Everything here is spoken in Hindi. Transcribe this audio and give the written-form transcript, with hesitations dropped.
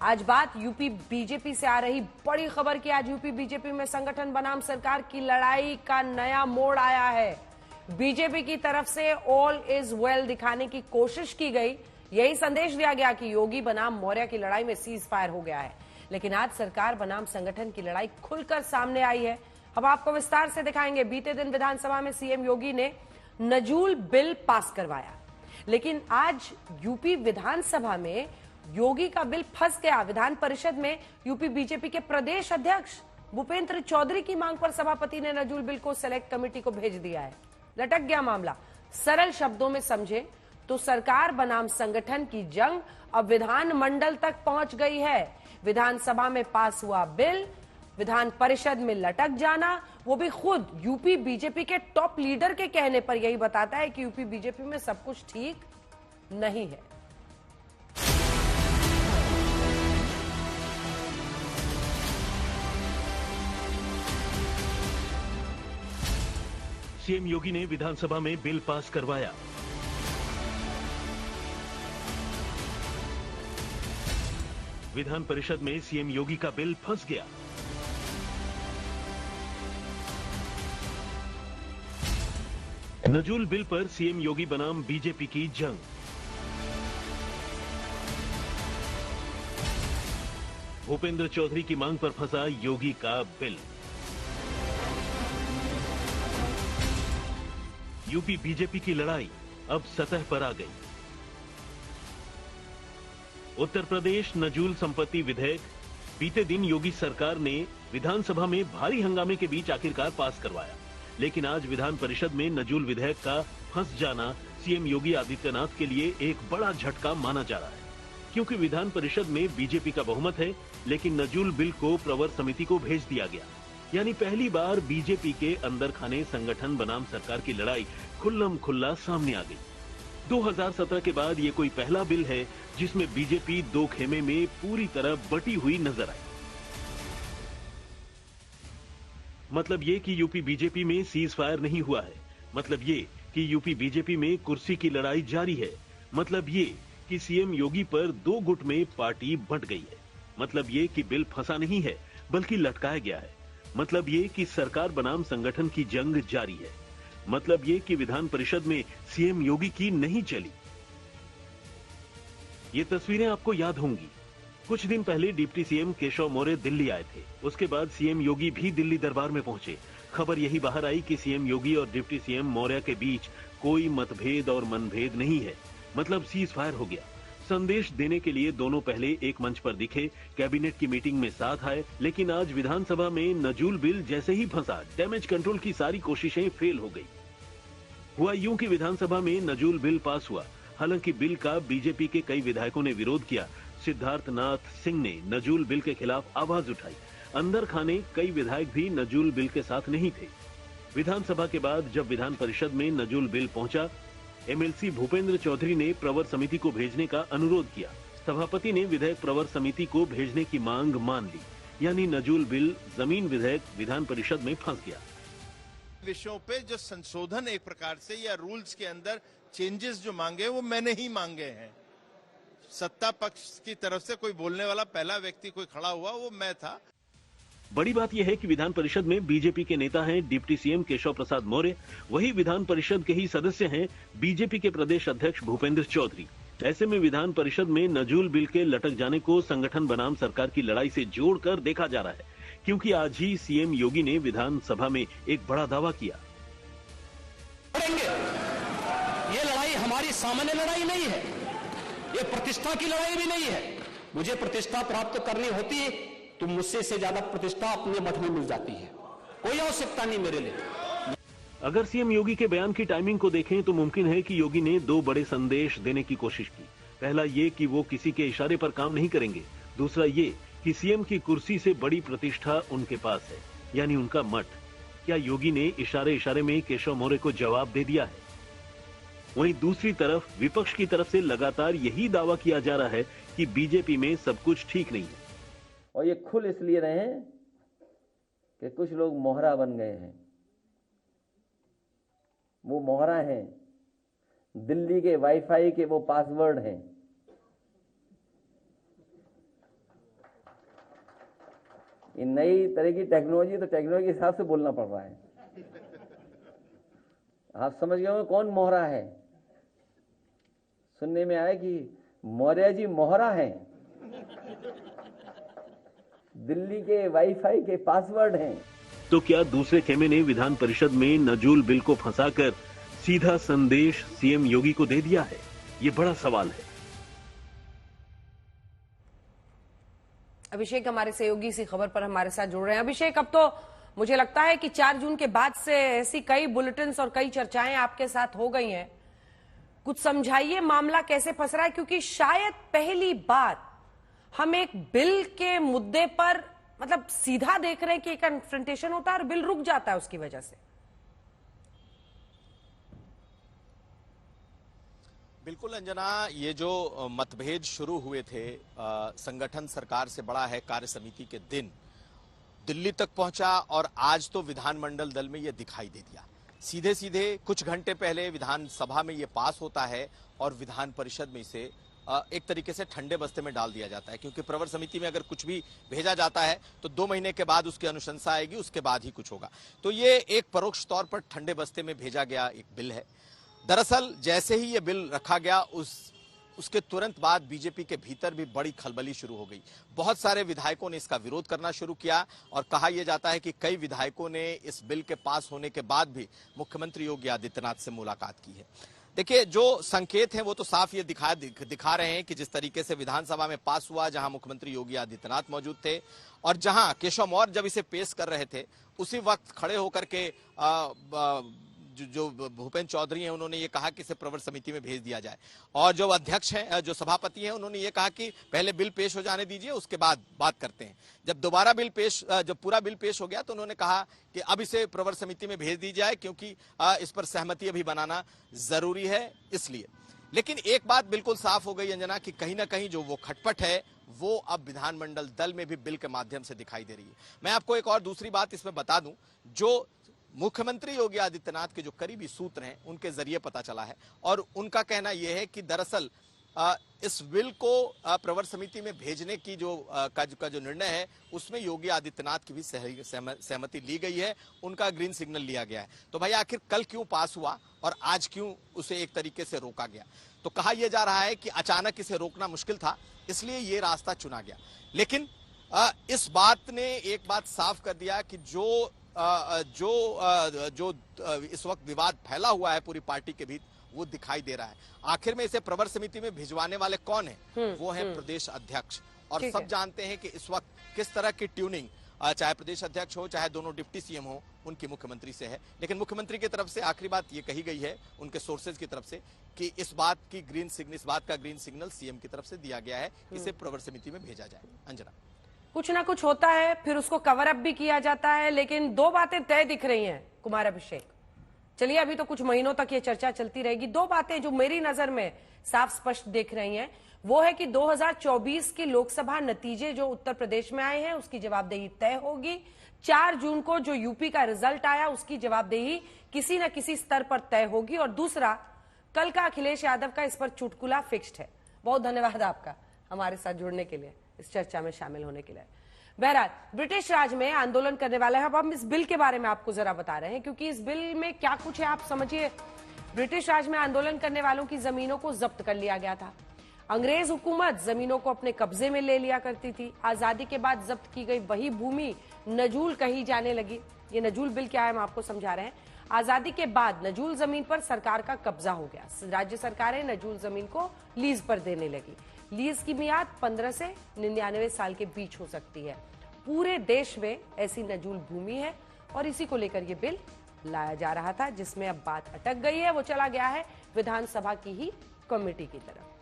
आज बात यूपी बीजेपी से आ रही बड़ी खबर की। आज यूपी बीजेपी में संगठन बनाम सरकार की लड़ाई का नया मोड़ आया है। बीजेपी की तरफ से ऑल इज वेल दिखाने की कोशिश की गई। यही संदेश दिया गया कि योगी बनाम मौर्य की लड़ाई में सीज फायर हो गया है। लेकिन आज सरकार बनाम संगठन की लड़ाई खुलकर सामने आई है। अब आपको विस्तार से दिखाएंगे। बीते दिन विधानसभा में सीएम योगी ने नजूल बिल पास करवाया, लेकिन आज यूपी विधानसभा में योगी का बिल फंस गया। विधान परिषद में यूपी बीजेपी के प्रदेश अध्यक्ष भूपेंद्र चौधरी की मांग पर सभापति ने नजूल बिल को सेलेक्ट कमेटी को भेज दिया है। लटक गया मामला। सरल शब्दों में समझे तो सरकार बनाम संगठन की जंग अब विधानमंडल तक पहुंच गई है। विधानसभा में पास हुआ बिल विधान परिषद में लटक जाना, वो भी खुद यूपी बीजेपी के टॉप लीडर के कहने पर, यही बताता है कि यूपी बीजेपी में सब कुछ ठीक नहीं है। सीएम योगी ने विधानसभा में बिल पास करवाया। विधान परिषद में सीएम योगी का बिल फंस गया। नजूल बिल पर सीएम योगी बनाम बीजेपी की जंग। भूपेंद्र चौधरी की मांग पर फंसा योगी का बिल। यूपी बीजेपी की लड़ाई अब सतह पर आ गई। उत्तर प्रदेश नजूल संपत्ति विधेयक बीते दिन योगी सरकार ने विधानसभा में भारी हंगामे के बीच आखिरकार पास करवाया। लेकिन आज विधान परिषद में नजूल विधेयक का फंस जाना सीएम योगी आदित्यनाथ के लिए एक बड़ा झटका माना जा रहा है, क्योंकि विधान परिषद में बीजेपी का बहुमत है, लेकिन नजूल बिल को प्रवर समिति को भेज दिया गया। यानी पहली बार बीजेपी के अंदर खाने संगठन बनाम सरकार की लड़ाई खुल्लम खुल्ला सामने आ गई। 2017 के बाद ये कोई पहला बिल है जिसमें बीजेपी दो खेमे में पूरी तरह बटी हुई नजर आई। मतलब ये कि यूपी बीजेपी में सीज फायर नहीं हुआ है। मतलब ये कि यूपी बीजेपी में कुर्सी की लड़ाई जारी है। मतलब ये कि सीएम योगी पर दो गुट में पार्टी बंट गई है। मतलब ये कि बिल फंसा नहीं है बल्कि लटकाया गया है। मतलब ये कि सरकार बनाम संगठन की जंग जारी है। मतलब ये कि विधान परिषद में सीएम योगी की नहीं चली। ये तस्वीरें आपको याद होंगी। कुछ दिन पहले डिप्टी सीएम केशव मौर्य दिल्ली आए थे। उसके बाद सीएम योगी भी दिल्ली दरबार में पहुंचे। खबर यही बाहर आई कि सीएम योगी और डिप्टी सीएम मौर्य के बीच कोई मतभेद और मनभेद नहीं है। मतलब सीज फायर हो गया। संदेश देने के लिए दोनों पहले एक मंच पर दिखे, कैबिनेट की मीटिंग में साथ आए, लेकिन आज विधानसभा में नजूल बिल जैसे ही फंसा, डैमेज कंट्रोल की सारी कोशिशें फेल हो गई। हुआ यूं कि विधानसभा में नजूल बिल पास हुआ। हालांकि बिल का बीजेपी के कई विधायकों ने विरोध किया। सिद्धार्थ नाथ सिंह ने नजूल बिल के खिलाफ आवाज उठाई। अंदर खाने कई विधायक भी नजूल बिल के साथ नहीं थे। विधानसभा के बाद जब विधान परिषद में नजूल बिल पहुंचा, एमएलसी भूपेंद्र चौधरी ने प्रवर समिति को भेजने का अनुरोध किया। सभापति ने विधेयक प्रवर समिति को भेजने की मांग मान ली। यानी नजूल बिल जमीन विधेयक विधान परिषद में फंस गया। विषयों पे जो संशोधन एक प्रकार से या रूल्स के अंदर चेंजेस जो मांगे वो मैंने ही मांगे हैं। सत्ता पक्ष की तरफ से कोई बोलने वाला पहला व्यक्ति कोई खड़ा हुआ वो मैं था। बड़ी बात यह है कि विधान परिषद में बीजेपी के नेता हैं डिप्टी सीएम केशव प्रसाद मौर्य। वही विधान परिषद के ही सदस्य हैं बीजेपी के प्रदेश अध्यक्ष भूपेंद्र चौधरी। ऐसे में विधान परिषद में नजूल बिल के लटक जाने को संगठन बनाम सरकार की लड़ाई से जोड़कर देखा जा रहा है, क्योंकि आज ही सीएम योगी ने विधानसभा में एक बड़ा दावा किया। ये लड़ाई हमारी सामान्य लड़ाई नहीं है, ये प्रतिष्ठा की लड़ाई भी नहीं है। मुझे प्रतिष्ठा प्राप्त करनी होती तो मुझसे से ज्यादा प्रतिष्ठा अपने मठ में मिल जाती है। कोई आवश्यकता नहीं मेरे लिए। अगर सीएम योगी के बयान की टाइमिंग को देखें तो मुमकिन है कि योगी ने दो बड़े संदेश देने की कोशिश की। पहला ये कि वो किसी के इशारे पर काम नहीं करेंगे। दूसरा ये कि सीएम की कुर्सी से बड़ी प्रतिष्ठा उनके पास है, यानी उनका मठ। क्या योगी ने इशारे इशारे में केशव मौर्य को जवाब दे दिया है? वहीं दूसरी तरफ विपक्ष की तरफ से लगातार यही दावा किया जा रहा है कि बीजेपी में सब कुछ ठीक नहीं है। और ये खुल इसलिए रहे हैं कि कुछ लोग मोहरा बन गए हैं। वो मोहरा हैं, दिल्ली के वाईफाई के वो पासवर्ड हैं। ये नई तरह की टेक्नोलॉजी, तो टेक्नोलॉजी के हिसाब से बोलना पड़ रहा है। आप समझ गए होंगे कौन मोहरा है। सुनने में आया कि मौर्य जी मोहरा हैं, दिल्ली के वाईफाई के पासवर्ड हैं। तो क्या दूसरे खेमे ने विधान परिषद में नजूल बिल को फंसाकर सीधा संदेश सीएम योगी को दे दिया है? ये बड़ा सवाल है। अभिषेक हमारे सहयोगी इसी खबर पर हमारे साथ जुड़ रहे हैं। अभिषेक, अब तो मुझे लगता है कि 4 जून के बाद से ऐसी कई बुलेटिन्स और कई चर्चाएं आपके साथ हो गई हैं। कुछ समझाइए मामला कैसे फंस रहा है, क्योंकि शायद पहली बार हम एक बिल के मुद्दे पर मतलब सीधा देख रहे हैं कि एक कन्फ्रंटेशन होता है और बिल रुक जाता है उसकी वजह से। बिल्कुल अंजना, ये जो मतभेद शुरू हुए थे, संगठन सरकार से बड़ा है कार्य समिति के दिन दिल्ली तक पहुंचा और आज तो विधानमंडल दल में ये दिखाई दे दिया। सीधे सीधे कुछ घंटे पहले विधानसभा में ये पास होता है और विधान परिषद में इसे एक तरीके से ठंडे बस्ते में डाल दिया जाता है, क्योंकि प्रवर समिति में अगर कुछ भी भेजा जाता है तो 2 महीने के बाद उसकी अनुशंसा आएगी, उसके बाद ही कुछ होगा। तो ये एक परोक्ष तौर पर ठंडे बस्ते में भेजा गया एक बिल है। दरअसल जैसे ही ये बिल रखा गया उसके तुरंत बाद बीजेपी के भीतर भी बड़ी खलबली शुरू हो गई। बहुत सारे विधायकों ने इसका विरोध करना शुरू किया और कहा यह जाता है कि कई विधायकों ने इस बिल के पास होने के बाद भी मुख्यमंत्री योगी आदित्यनाथ से मुलाकात की है। देखिए, जो संकेत हैं वो तो साफ ये दिखा रहे हैं कि जिस तरीके से विधानसभा में पास हुआ, जहां मुख्यमंत्री योगी आदित्यनाथ मौजूद थे और जहां केशव मौर्य जब इसे पेश कर रहे थे उसी वक्त खड़े होकर के जो भूपेंद्र चौधरी हैं उन्होंने ये कहा कि इसे प्रवर समिति में भेज दिया जाए, और जो अध्यक्ष हैं, जो सभापति हैं, उन्होंने ये कहा कि पहले बिल पेश हो जाने दीजिए, उसके बाद बात करते हैं। जब पूरा बिल पेश हो गया तो उन्होंने कहा कि अब इसे प्रवर समिति में भेज दी जाए, क्योंकि इस पर सहमति अभी बनाना जरूरी है इसलिए। लेकिन एक बात बिल्कुल साफ हो गई अंजना कि कहीं ना कहीं जो वो खटपट है वो अब विधानमंडल दल में भी बिल के माध्यम से दिखाई दे रही है। मैं आपको एक और दूसरी बात इसमें बता दूं, जो मुख्यमंत्री योगी आदित्यनाथ के जो करीबी सूत्र हैं उनके जरिए पता चला है, और उनका कहना यह है कि दरअसल इस बिल को प्रवर समिति में भेजने की का जो निर्णय है उसमें योगी आदित्यनाथ की भी सहमति ली गई है, उनका ग्रीन सिग्नल लिया गया है। तो भाई आखिर कल क्यों पास हुआ और आज क्यों उसे एक तरीके से रोका गया? तो कहा यह जा रहा है कि अचानक इसे रोकना मुश्किल था, इसलिए ये रास्ता चुना गया। लेकिन इस बात ने एक बात साफ कर दिया कि जो इस वक्त विवाद फैला हुआ है पूरी पार्टी के बीच वो दिखाई दे रहा है। आखिर में इसे प्रवर समिति में भिजवाने वाले कौन हैं? वो हैं प्रदेश अध्यक्ष, और सब जानते हैं कि इस वक्त किस तरह की ट्यूनिंग चाहे प्रदेश अध्यक्ष हो चाहे दोनों डिप्टी सीएम हो उनकी मुख्यमंत्री से है। लेकिन मुख्यमंत्री की तरफ से आखिरी बात ये कही गई है उनके सोर्सेज की तरफ से कि इस बात का ग्रीन सिग्नल सीएम की तरफ से दिया गया है, इसे प्रवर समिति में भेजा जाए। अंजना, कुछ ना कुछ होता है, फिर उसको कवर अप भी किया जाता है, लेकिन 2 बातें तय दिख रही हैं कुमार अभिषेक। चलिए, अभी तो कुछ महीनों तक ये चर्चा चलती रहेगी। 2 बातें जो मेरी नजर में साफ स्पष्ट दिख रही हैं वो है कि 2024 के लोकसभा नतीजे जो उत्तर प्रदेश में आए हैं उसकी जवाबदेही तय होगी। 4 जून को जो यूपी का रिजल्ट आया उसकी जवाबदेही किसी न किसी स्तर पर तय होगी। और दूसरा, कल का अखिलेश यादव का इस पर चुटकुला फिक्स्ड है। बहुत धन्यवाद आपका हमारे साथ जुड़ने के लिए, इस चर्चा में शामिल होने के लिए। बहरहाल, ब्रिटिश राज में आंदोलन करने वाले हैं। अब हम इस बिल के बारे में आपको जरा बता रहे हैं, क्योंकि इस बिल में क्या कुछ है आप समझिए। ब्रिटिश राज में आंदोलन करने वालों की जमीनों को जब्त कर लिया गया था। अंग्रेज हुकूमत जमीनों को अपने कब्जे में ले लिया करती थी। आजादी के बाद जब्त की गई वही भूमि नजूल कही जाने लगी। ये नजूल बिल क्या है हम आपको समझा रहे हैं। आजादी के बाद नजूल जमीन पर सरकार का कब्जा हो गया। राज्य सरकारें नजूल जमीन को लीज पर देने लगी। लीज की मियाद 15 से 99 साल के बीच हो सकती है। पूरे देश में ऐसी नजूल भूमि है और इसी को लेकर यह बिल लाया जा रहा था, जिसमें अब बात अटक गई है। वो चला गया है विधानसभा की ही कमेटी की तरफ।